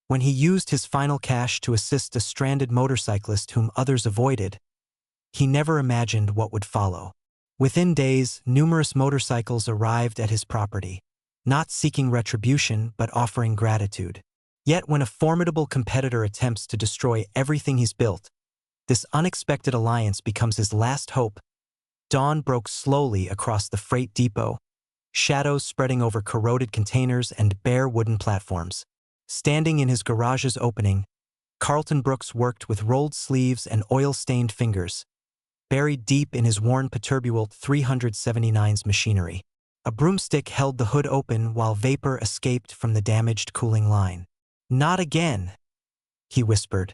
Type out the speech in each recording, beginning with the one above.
When he used his final cash to assist a stranded motorcyclist whom others avoided, he never imagined what would follow. Within days, numerous motorcycles arrived at his property, not seeking retribution but offering gratitude. Yet when a formidable competitor attempts to destroy everything he's built, this unexpected alliance becomes his last hope. Dawn broke slowly across the freight depot, shadows spreading over corroded containers and bare wooden platforms. Standing in his garage's opening, Carlton Brooks worked with rolled sleeves and oil-stained fingers, buried deep in his worn Peterbilt 379's machinery. A broomstick held the hood open while vapor escaped from the damaged cooling line. "Not again," he whispered,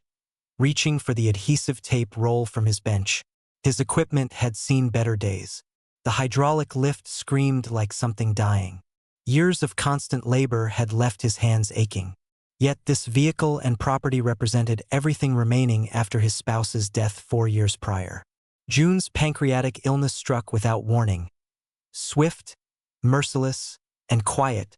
reaching for the adhesive tape roll from his bench. His equipment had seen better days. The hydraulic lift screamed like something dying. Years of constant labor had left his hands aching. Yet this vehicle and property represented everything remaining after his spouse's death 4 years prior. June's pancreatic illness struck without warning, swift, merciless, and quiet,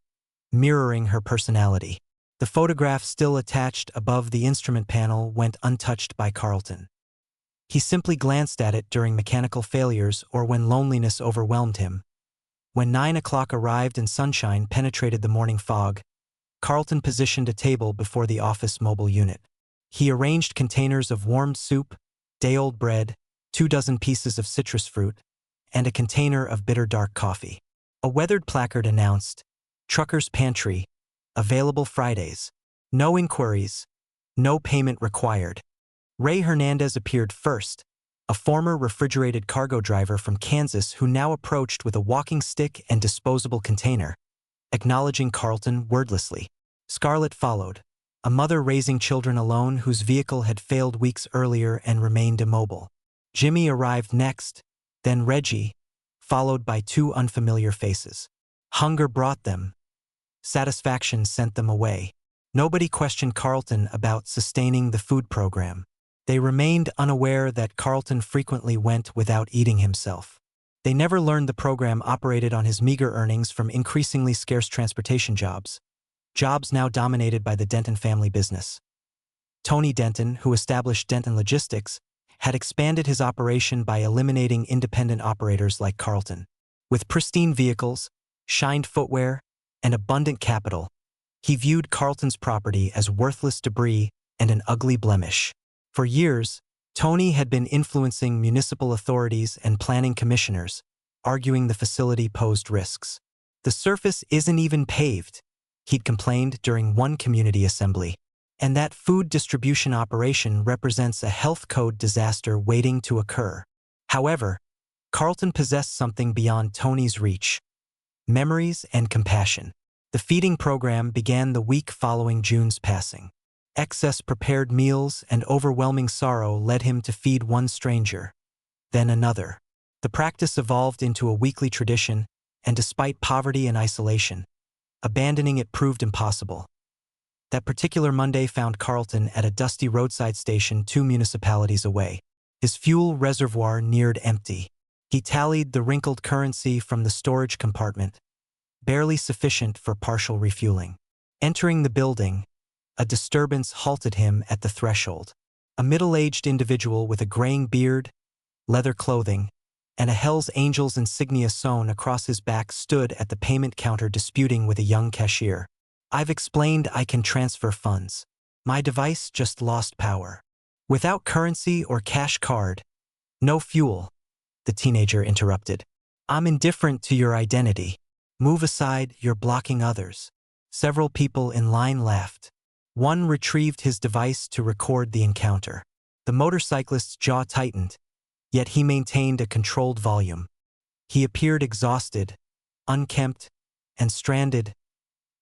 mirroring her personality. The photograph still attached above the instrument panel went untouched by Carlton. He simply glanced at it during mechanical failures or when loneliness overwhelmed him. When 9 o'clock arrived and sunshine penetrated the morning fog, Carlton positioned a table before the office mobile unit. He arranged containers of warmed soup, day-old bread, 24 pieces of citrus fruit, and a container of bitter dark coffee. A weathered placard announced, "Trucker's Pantry, available Fridays. No inquiries, no payment required." Ray Hernandez appeared first, a former refrigerated cargo driver from Kansas who now approached with a walking stick and disposable container, acknowledging Carlton wordlessly. Scarlett followed, a mother raising children alone whose vehicle had failed weeks earlier and remained immobile. Jimmy arrived next, then Reggie, followed by 2 unfamiliar faces. Hunger brought them. Satisfaction sent them away. Nobody questioned Carlton about sustaining the food program. They remained unaware that Carlton frequently went without eating himself. They never learned the program operated on his meager earnings from increasingly scarce transportation jobs now dominated by the Denton family business. Tony Denton, who established Denton Logistics, had expanded his operation by eliminating independent operators like Carlton. With pristine vehicles, shined footwear, and abundant capital, he viewed Carlton's property as worthless debris and an ugly blemish. For years, Tony had been influencing municipal authorities and planning commissioners, arguing the facility posed risks. "The surface isn't even paved," he'd complained during one community assembly, "and that food distribution operation represents a health code disaster waiting to occur." However, Carlton possessed something beyond Tony's reach: memories and compassion. The feeding program began the week following June's passing. Excess prepared meals and overwhelming sorrow led him to feed one stranger, then another. The practice evolved into a weekly tradition, and despite poverty and isolation, abandoning it proved impossible. That particular Monday found Carlton at a dusty roadside station 2 municipalities away. His fuel reservoir neared empty. He tallied the wrinkled currency from the storage compartment, barely sufficient for partial refueling. Entering the building, a disturbance halted him at the threshold. A middle-aged individual with a graying beard, leather clothing, and a Hell's Angels insignia sewn across his back stood at the payment counter disputing with a young cashier. "I've explained I can transfer funds. My device just lost power." "Without currency or cash card, no fuel," the teenager interrupted. "I'm indifferent to your identity. Move aside, you're blocking others." Several people in line laughed. One retrieved his device to record the encounter. The motorcyclist's jaw tightened, yet he maintained a controlled volume. He appeared exhausted, unkempt, and stranded.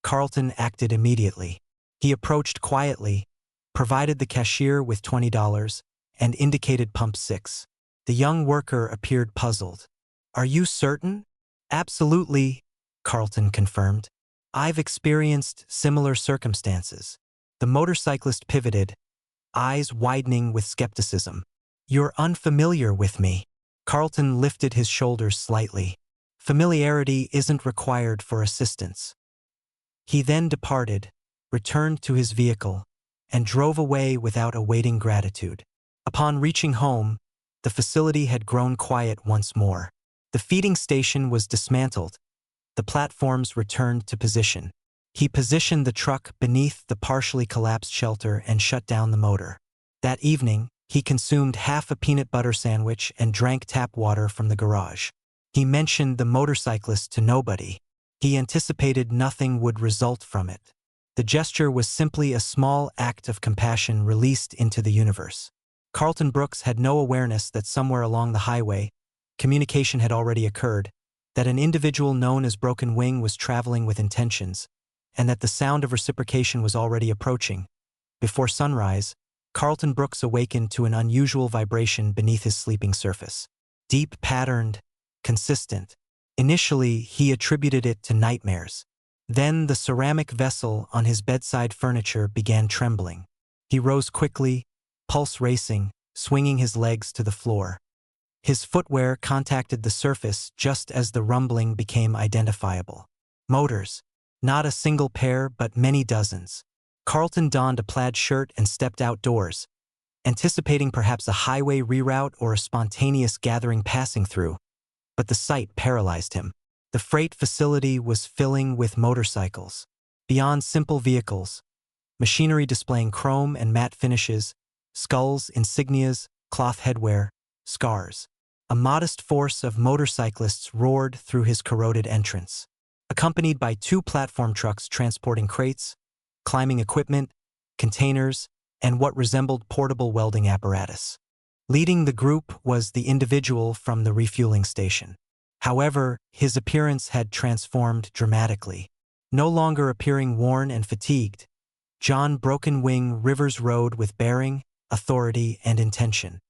Carlton acted immediately. He approached quietly, provided the cashier with $20, and indicated pump 6. The young worker appeared puzzled. "Are you certain?" "Absolutely," Carlton confirmed. "I've experienced similar circumstances." The motorcyclist pivoted, eyes widening with skepticism. "You're unfamiliar with me." Carlton lifted his shoulders slightly. "Familiarity isn't required for assistance." He then departed, returned to his vehicle, and drove away without awaiting gratitude. Upon reaching home, the facility had grown quiet once more. The feeding station was dismantled. The platforms returned to position. He positioned the truck beneath the partially collapsed shelter and shut down the motor. That evening, he consumed half a peanut butter sandwich and drank tap water from the garage. He mentioned the motorcyclist to nobody. He anticipated nothing would result from it. The gesture was simply a small act of compassion released into the universe. Carlton Brooks had no awareness that somewhere along the highway, communication had already occurred, that an individual known as Broken Wing was traveling with intentions, and that the sound of reciprocation was already approaching. Before sunrise, Carlton Brooks awakened to an unusual vibration beneath his sleeping surface. Deep, patterned, consistent. Initially, he attributed it to nightmares. Then the ceramic vessel on his bedside furniture began trembling. He rose quickly, pulse racing, swinging his legs to the floor. His footwear contacted the surface just as the rumbling became identifiable. Motors. Not a single pair, but many dozens. Carlton donned a plaid shirt and stepped outdoors, anticipating perhaps a highway reroute or a spontaneous gathering passing through. But the sight paralyzed him. The freight facility was filling with motorcycles. Beyond simple vehicles, machinery displaying chrome and matte finishes, skulls, insignias, cloth headwear, scars. A modest force of motorcyclists roared through his corroded entrance, accompanied by 2 platform trucks transporting crates, climbing equipment, containers, and what resembled portable welding apparatus. Leading the group was the individual from the refueling station. However, his appearance had transformed dramatically. No longer appearing worn and fatigued, John Broken Wing Rivers rode with bearing, authority, and intention.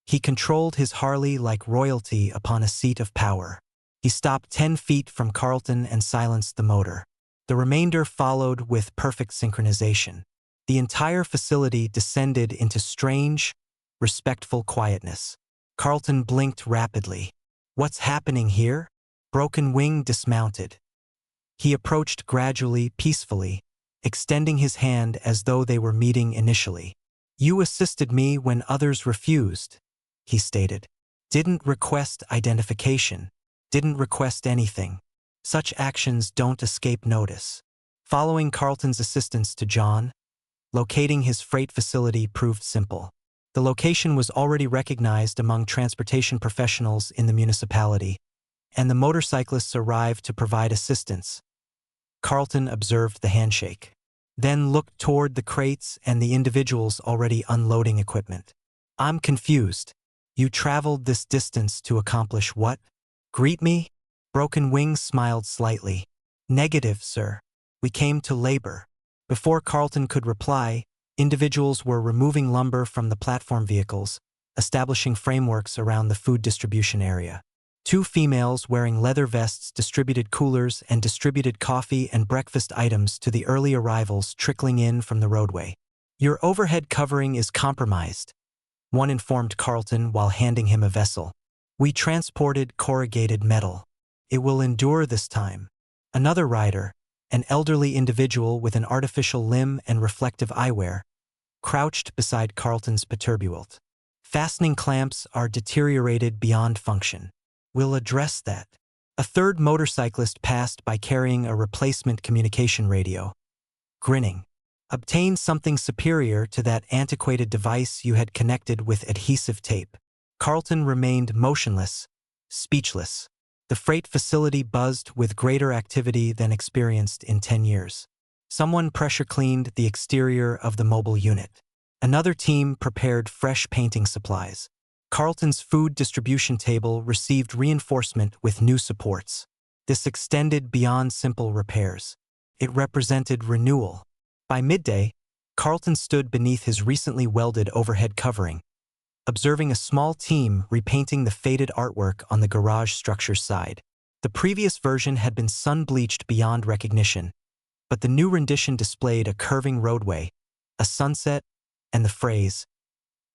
He controlled his Harley like royalty upon a seat of power. He stopped 10 feet from Carlton and silenced the motor. The remainder followed with perfect synchronization. The entire facility descended into strange, respectful quietness. Carlton blinked rapidly. What's happening here? Broken Wing dismounted. He approached gradually, peacefully, extending his hand as though they were meeting initially. You assisted me when others refused, he stated. Didn't request identification. Didn't request anything. Such actions don't escape notice. Following Carlton's assistance to John, locating his freight facility proved simple. The location was already recognized among transportation professionals in the municipality, and the motorcyclists arrived to provide assistance. Carlton observed the handshake, then looked toward the crates and the individuals already unloading equipment. I'm confused. You traveled this distance to accomplish what? Greet me? Broken Wing smiled slightly. Negative, sir. We came to labor. Before Carlton could reply, individuals were removing lumber from the platform vehicles, establishing frameworks around the food distribution area. 2 females wearing leather vests distributed coolers and distributed coffee and breakfast items to the early arrivals trickling in from the roadway. Your overhead covering is compromised, one informed Carlton while handing him a vessel. We transported corrugated metal. It will endure this time. Another rider, an elderly individual with an artificial limb and reflective eyewear, crouched beside Carlton's Peterbuilt. Fastening clamps are deteriorated beyond function. We'll address that. A third motorcyclist passed by carrying a replacement communication radio. Grinning. Obtain something superior to that antiquated device you had connected with adhesive tape. Carlton remained motionless, speechless. The freight facility buzzed with greater activity than experienced in 10 years. Someone pressure-cleaned the exterior of the mobile unit. Another team prepared fresh painting supplies. Carlton's food distribution table received reinforcement with new supports. This extended beyond simple repairs. It represented renewal. By midday, Carlton stood beneath his recently welded overhead covering, observing a small team repainting the faded artwork on the garage structure's side. The previous version had been sun-bleached beyond recognition, but the new rendition displayed a curving roadway, a sunset, and the phrase,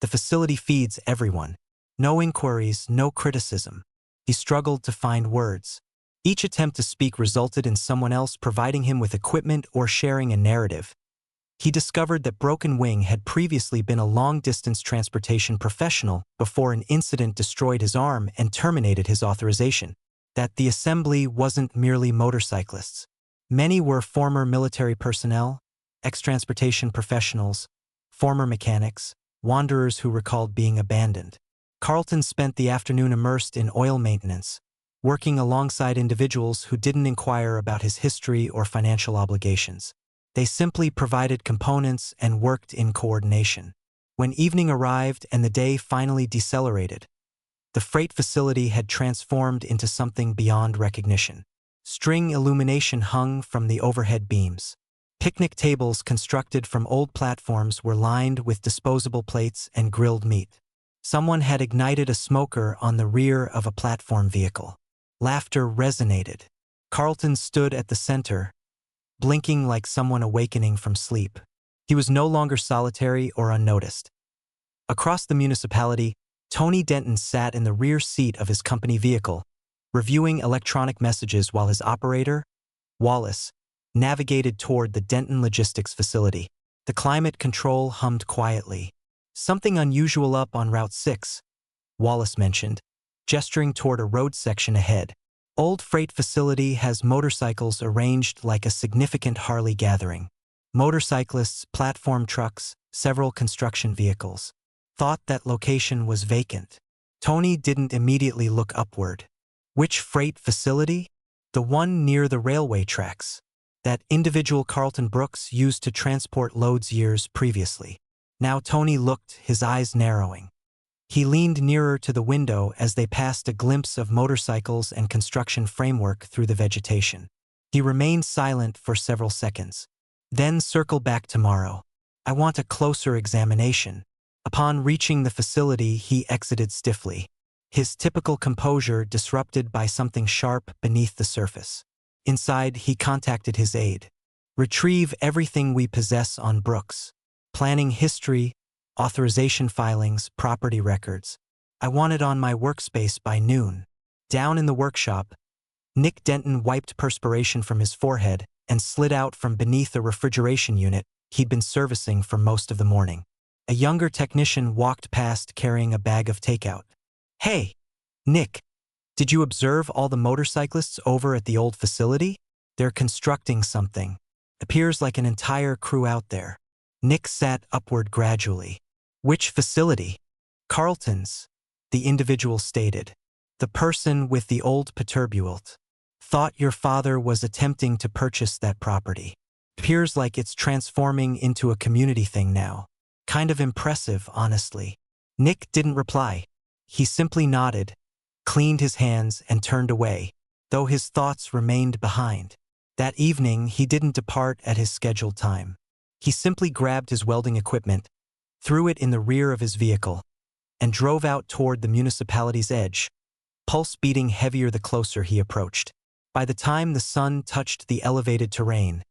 "The facility feeds everyone. No inquiries, no criticism." He struggled to find words. Each attempt to speak resulted in someone else providing him with equipment or sharing a narrative, He discovered that Broken Wing had previously been a long-distance transportation professional before an incident destroyed his arm and terminated his authorization. That the assembly wasn't merely motorcyclists. Many were former military personnel, ex-transportation professionals, former mechanics, wanderers who recalled being abandoned. Carlton spent the afternoon immersed in oil maintenance, working alongside individuals who didn't inquire about his history or financial obligations. They simply provided components and worked in coordination. When evening arrived and the day finally decelerated, the freight facility had transformed into something beyond recognition. String illumination hung from the overhead beams. Picnic tables constructed from old platforms were lined with disposable plates and grilled meat. Someone had ignited a smoker on the rear of a platform vehicle. Laughter resonated. Carlton stood at the center, blinking like someone awakening from sleep. He was no longer solitary or unnoticed. Across the municipality, Tony Denton sat in the rear seat of his company vehicle, reviewing electronic messages while his operator, Wallace, navigated toward the Denton Logistics facility. The climate control hummed quietly. "Something unusual up on Route 6, Wallace mentioned, gesturing toward a road section ahead. Old freight facility has motorcycles arranged like a significant Harley gathering. Motorcyclists, platform trucks, several construction vehicles. Thought that location was vacant." Tony didn't immediately look upward. Which freight facility? The one near the railway tracks. That individual Carlton Brooks used to transport loads years previously. Now Tony looked, his eyes narrowing. He leaned nearer to the window as they passed a glimpse of motorcycles and construction framework through the vegetation. He remained silent for several seconds. "Then circle back tomorrow. I want a closer examination." Upon reaching the facility, he exited stiffly, his typical composure disrupted by something sharp beneath the surface. Inside, he contacted his aide. "Retrieve everything we possess on Brooks. Planning history, authorization filings, property records. I want it on my workspace by noon." Down in the workshop, Nick Denton wiped perspiration from his forehead and slid out from beneath a refrigeration unit he'd been servicing for most of the morning. A younger technician walked past carrying a bag of takeout. "Hey, Nick, did you observe all the motorcyclists over at the old facility? They're constructing something. Appears like an entire crew out there." Nick sat upward gradually. "Which facility?" "Carlton's," the individual stated. "The person with the old Peterbuilt. Thought your father was attempting to purchase that property. Appears like it's transforming into a community thing now. Kind of impressive, honestly." Nick didn't reply. He simply nodded, cleaned his hands, and turned away, though his thoughts remained behind. That evening, he didn't depart at his scheduled time. He simply grabbed his welding equipment, threw it in the rear of his vehicle, and drove out toward the municipality's edge, pulse beating heavier the closer he approached. By the time the sun touched the elevated terrain,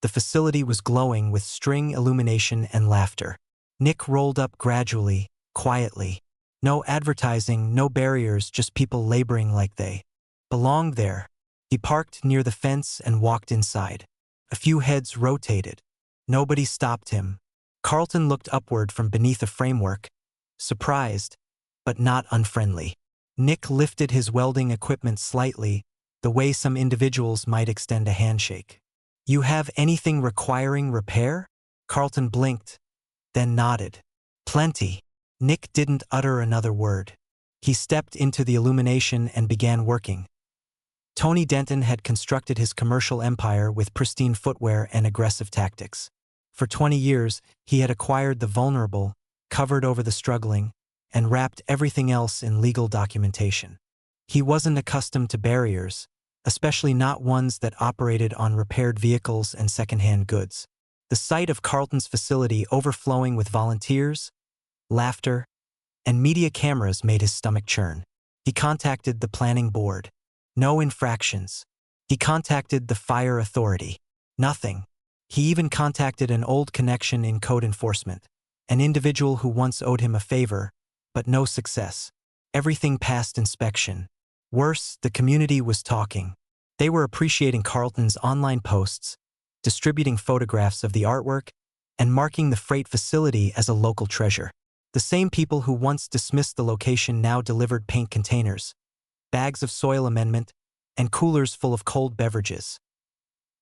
the facility was glowing with string illumination and laughter. Nick rolled up gradually, quietly. No advertising, no barriers, just people laboring like they belonged there. He parked near the fence and walked inside. A few heads rotated. Nobody stopped him. Carlton looked upward from beneath a framework, surprised, but not unfriendly. Nick lifted his welding equipment slightly, the way some individuals might extend a handshake. "You have anything requiring repair?" Carlton blinked, then nodded. "Plenty." Nick didn't utter another word. He stepped into the illumination and began working. Tony Denton had constructed his commercial empire with pristine footwear and aggressive tactics. For 20 years, he had acquired the vulnerable, covered over the struggling, and wrapped everything else in legal documentation. He wasn't accustomed to barriers, especially not ones that operated on repaired vehicles and secondhand goods. The sight of Carlton's facility overflowing with volunteers, laughter, and media cameras made his stomach churn. He contacted the planning board. No infractions. He contacted the fire authority. Nothing. He even contacted an old connection in code enforcement, an individual who once owed him a favor, but no success. Everything passed inspection. Worse, the community was talking. They were appreciating Carlton's online posts, distributing photographs of the artwork, and marking the freight facility as a local treasure. The same people who once dismissed the location now delivered paint containers, bags of soil amendment, and coolers full of cold beverages.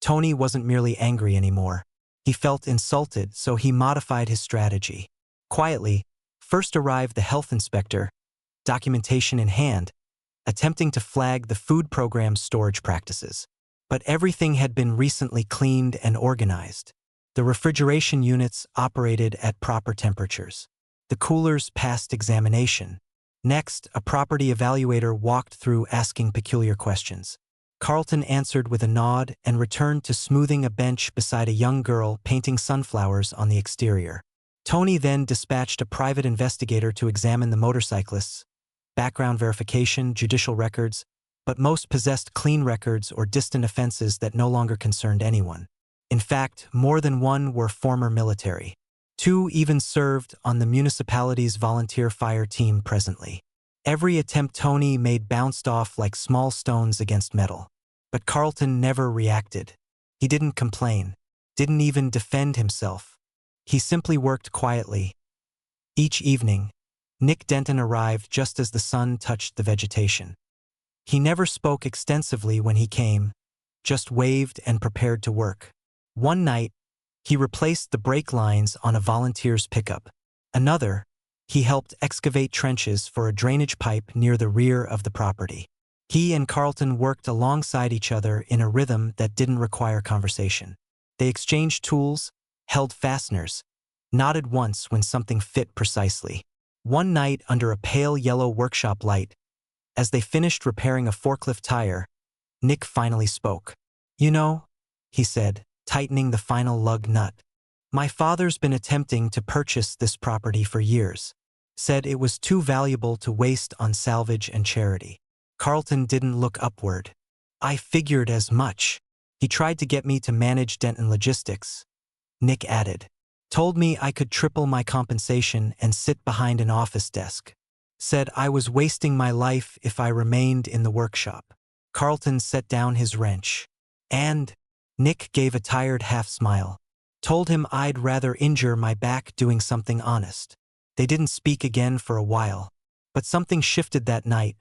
Tony wasn't merely angry anymore. He felt insulted, so he modified his strategy. Quietly, first arrived the health inspector, documentation in hand, attempting to flag the food program's storage practices. But everything had been recently cleaned and organized. The refrigeration units operated at proper temperatures. The coolers passed examination. Next, a property evaluator walked through asking peculiar questions. Carlton answered with a nod and returned to smoothing a bench beside a young girl painting sunflowers on the exterior. Tony then dispatched a private investigator to examine the motorcyclists, background verification, judicial records, but most possessed clean records or distant offenses that no longer concerned anyone. In fact, more than one were former military. 2 even served on the municipality's volunteer fire team presently. Every attempt Tony made bounced off like small stones against metal. But Carlton never reacted. He didn't complain, didn't even defend himself. He simply worked quietly. Each evening, Nick Denton arrived just as the sun touched the vegetation. He never spoke extensively when he came, just waved and prepared to work. One night, he replaced the brake lines on a volunteer's pickup. Another, he helped excavate trenches for a drainage pipe near the rear of the property. He and Carlton worked alongside each other in a rhythm that didn't require conversation. They exchanged tools, held fasteners, nodded once when something fit precisely. One night under a pale yellow workshop light, as they finished repairing a forklift tire, Nick finally spoke. "You know," he said, tightening the final lug nut, "my father's been attempting to purchase this property for years. Said it was too valuable to waste on salvage and charity." Carlton didn't look upward. "I figured as much. He tried to get me to manage Denton Logistics," Nick added. "Told me I could triple my compensation and sit behind an office desk. Said I was wasting my life if I remained in the workshop." Carlton set down his wrench. "And," Nick gave a tired half-smile, "told him I'd rather injure my back doing something honest." They didn't speak again for a while, but something shifted that night,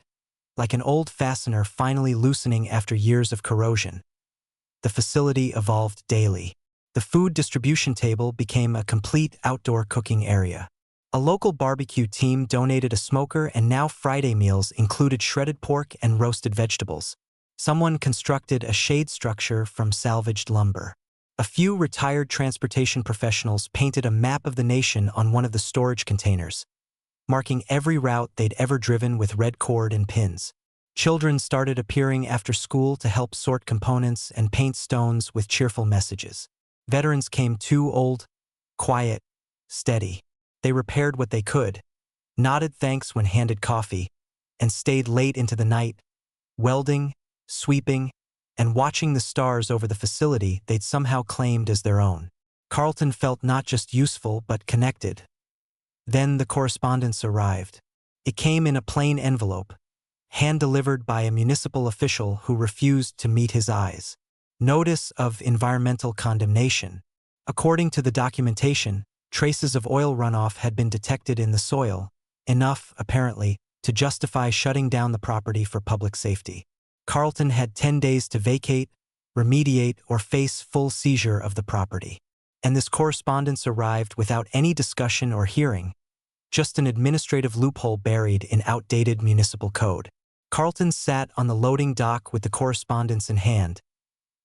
like an old fastener finally loosening after years of corrosion. The facility evolved daily. The food distribution table became a complete outdoor cooking area. A local barbecue team donated a smoker, and now Friday meals included shredded pork and roasted vegetables. Someone constructed a shade structure from salvaged lumber. A few retired transportation professionals painted a map of the nation on one of the storage containers, marking every route they'd ever driven with red cord and pins. Children started appearing after school to help sort components and paint stones with cheerful messages. Veterans came too, old, quiet, steady. They repaired what they could, nodded thanks when handed coffee, and stayed late into the night, welding, sweeping, and watching the stars over the facility they'd somehow claimed as their own. Carlton felt not just useful but connected. Then the correspondence arrived. It came in a plain envelope, hand-delivered by a municipal official who refused to meet his eyes. Notice of environmental condemnation. According to the documentation, traces of oil runoff had been detected in the soil, enough, apparently, to justify shutting down the property for public safety. Carlton had 10 days to vacate, remediate, or face full seizure of the property. And this correspondence arrived without any discussion or hearing, just an administrative loophole buried in outdated municipal code. Carlton sat on the loading dock with the correspondence in hand,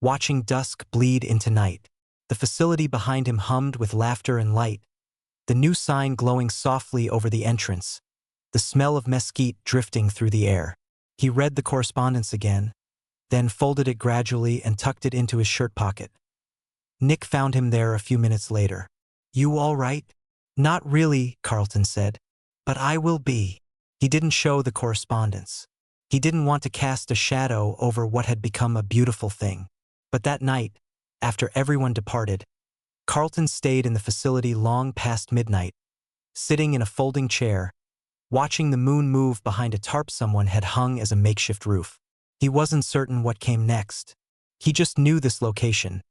watching dusk bleed into night. The facility behind him hummed with laughter and light, the new sign glowing softly over the entrance, the smell of mesquite drifting through the air. He read the correspondence again, then folded it gradually and tucked it into his shirt pocket. Nick found him there a few minutes later. "You all right?" "Not really," Carlton said, "but I will be." He didn't show the correspondence. He didn't want to cast a shadow over what had become a beautiful thing. But that night, after everyone departed, Carlton stayed in the facility long past midnight, sitting in a folding chair, watching the moon move behind a tarp someone had hung as a makeshift roof. He wasn't certain what came next. He just knew this location,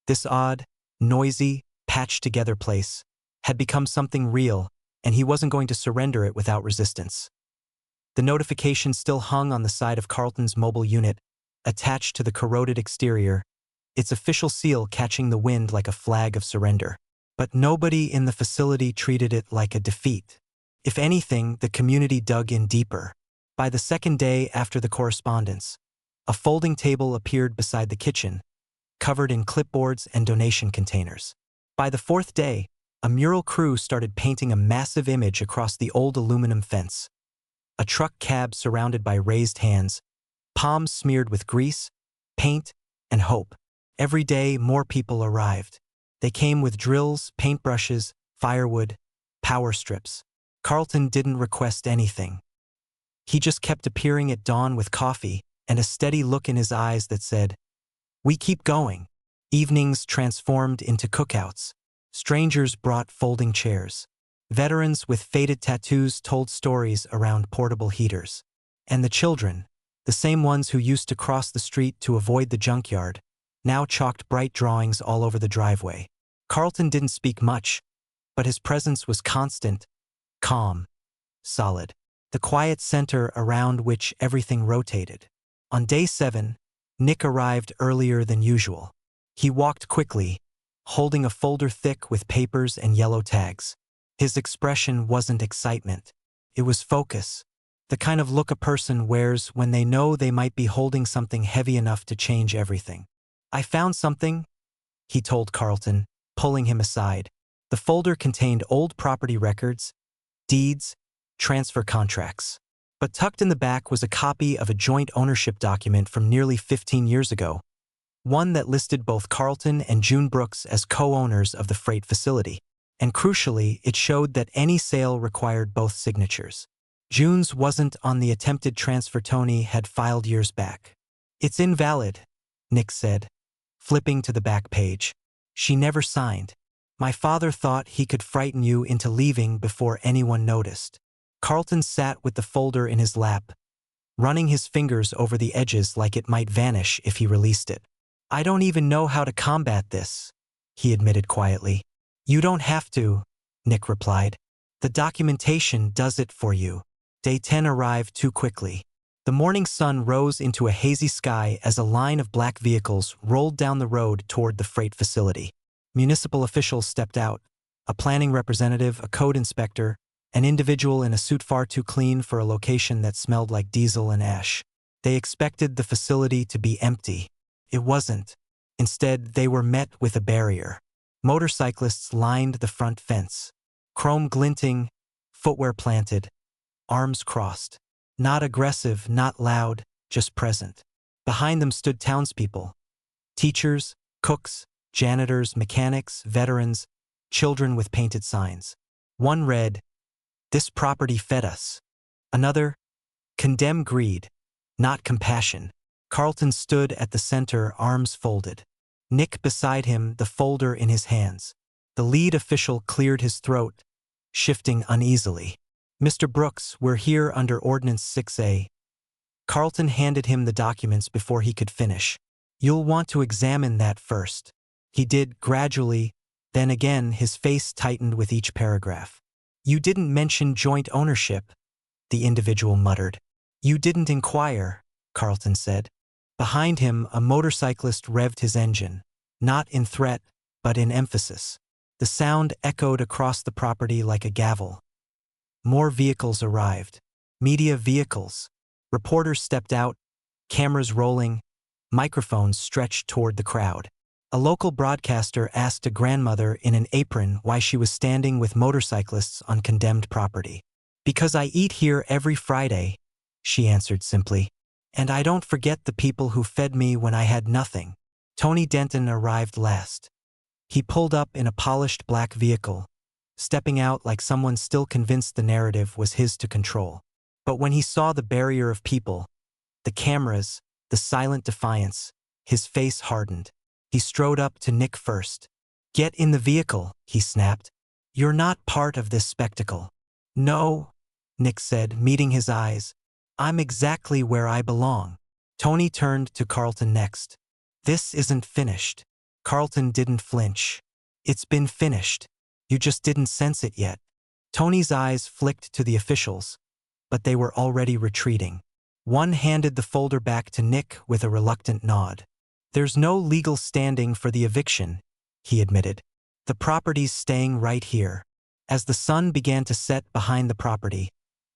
this odd, noisy, patched-together place, had become something real, and he wasn't going to surrender it without resistance. The notification still hung on the side of Carlton's mobile unit, attached to the corroded exterior, its official seal catching the wind like a flag of surrender. But nobody in the facility treated it like a defeat. If anything, the community dug in deeper. By the second day after the correspondence, a folding table appeared beside the kitchen, covered in clipboards and donation containers. By the fourth day, a mural crew started painting a massive image across the old aluminum fence. A truck cab surrounded by raised hands, palms smeared with grease, paint, and hope. Every day, more people arrived. They came with drills, paintbrushes, firewood, power strips. Carlton didn't request anything. He just kept appearing at dawn with coffee and a steady look in his eyes that said, "We keep going." Evenings transformed into cookouts. Strangers brought folding chairs. Veterans with faded tattoos told stories around portable heaters. And the children, the same ones who used to cross the street to avoid the junkyard, now chalked bright drawings all over the driveway. Carlton didn't speak much, but his presence was constant, calm, solid. The quiet center around which everything rotated. On day 7, Nick arrived earlier than usual. He walked quickly, holding a folder thick with papers and yellow tags. His expression wasn't excitement. It was focus, the kind of look a person wears when they know they might be holding something heavy enough to change everything. "I found something," he told Carlton, pulling him aside. The folder contained old property records, deeds, transfer contracts. But tucked in the back was a copy of a joint ownership document from nearly 15 years ago, one that listed both Carlton and June Brooks as co-owners of the freight facility. And crucially, it showed that any sale required both signatures. June's wasn't on the attempted transfer Tony had filed years back. "It's invalid," Nick said, flipping to the back page. "She never signed. My father thought he could frighten you into leaving before anyone noticed." Carlton sat with the folder in his lap, running his fingers over the edges like it might vanish if he released it. "I don't even know how to combat this," he admitted quietly. "You don't have to," Nick replied. "The documentation does it for you." Day 10 arrived too quickly. The morning sun rose into a hazy sky as a line of black vehicles rolled down the road toward the freight facility. Municipal officials stepped out, a planning representative, a code inspector, an individual in a suit far too clean for a location that smelled like diesel and ash. They expected the facility to be empty. It wasn't. Instead, they were met with a barrier. Motorcyclists lined the front fence. Chrome glinting, footwear planted, arms crossed. Not aggressive, not loud, just present. Behind them stood townspeople. Teachers, cooks, janitors, mechanics, veterans, children with painted signs. One read, "This property fed us." Another, "Condemn greed, not compassion." Carlton stood at the center, arms folded. Nick beside him, the folder in his hands. The lead official cleared his throat, shifting uneasily. "Mr. Brooks, we're here under Ordinance 6A. Carlton handed him the documents before he could finish. "You'll want to examine that first." He did, gradually, then again his face tightened with each paragraph. "You didn't mention joint ownership," the individual muttered. "You didn't inquire," Carlton said. Behind him, a motorcyclist revved his engine, not in threat, but in emphasis. The sound echoed across the property like a gavel. More vehicles arrived. Media vehicles. Reporters stepped out, cameras rolling, microphones stretched toward the crowd. A local broadcaster asked a grandmother in an apron why she was standing with motorcyclists on condemned property. "Because I eat here every Friday," she answered simply. "And I don't forget the people who fed me when I had nothing." Tony Denton arrived last. He pulled up in a polished black vehicle, stepping out like someone still convinced the narrative was his to control. But when he saw the barrier of people, the cameras, the silent defiance, his face hardened. He strode up to Nick first. "Get in the vehicle," he snapped. "You're not part of this spectacle." "No," Nick said, meeting his eyes. "I'm exactly where I belong." Tony turned to Carlton next. "This isn't finished." Carlton didn't flinch. It's been finished. You just didn't sense it yet. Tony's eyes flicked to the officials, but they were already retreating. One handed the folder back to Nick with a reluctant nod. There's no legal standing for the eviction, he admitted. The property's staying right here. As the sun began to set behind the property,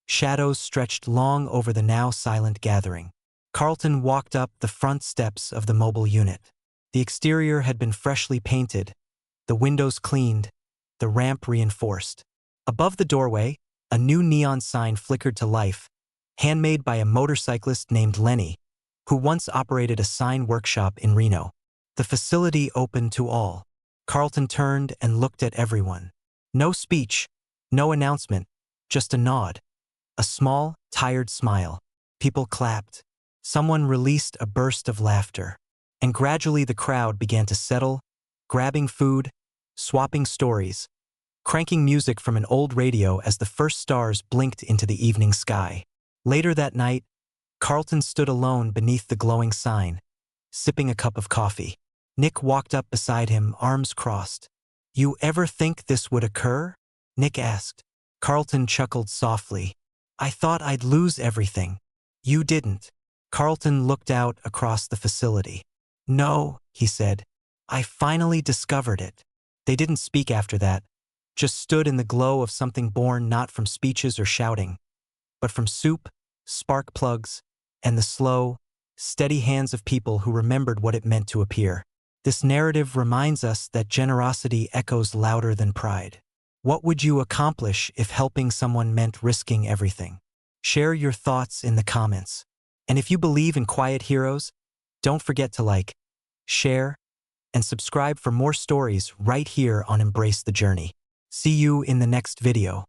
shadows stretched long over the now silent gathering. Carlton walked up the front steps of the mobile unit. The exterior had been freshly painted, the windows cleaned, the ramp reinforced. Above the doorway, a new neon sign flickered to life, handmade by a motorcyclist named Lenny, who once operated a sign workshop in Reno. The facility open to all. Carlton turned and looked at everyone. No speech, no announcement, just a nod. A small, tired smile. People clapped. Someone released a burst of laughter. And gradually the crowd began to settle, grabbing food, swapping stories, cranking music from an old radio as the first stars blinked into the evening sky. Later that night, Carlton stood alone beneath the glowing sign, sipping a cup of coffee. Nick walked up beside him, arms crossed. "You ever think this would occur?" Nick asked. Carlton chuckled softly. "I thought I'd lose everything." "You didn't." Carlton looked out across the facility. "No," he said. "I finally discovered it." They didn't speak after that, just stood in the glow of something born not from speeches or shouting, but from soup, spark plugs, and the slow, steady hands of people who remembered what it meant to appear. This narrative reminds us that generosity echoes louder than pride. What would you accomplish if helping someone meant risking everything? Share your thoughts in the comments. And if you believe in quiet heroes, don't forget to like, share, and subscribe for more stories right here on Embrace the Journey. See you in the next video.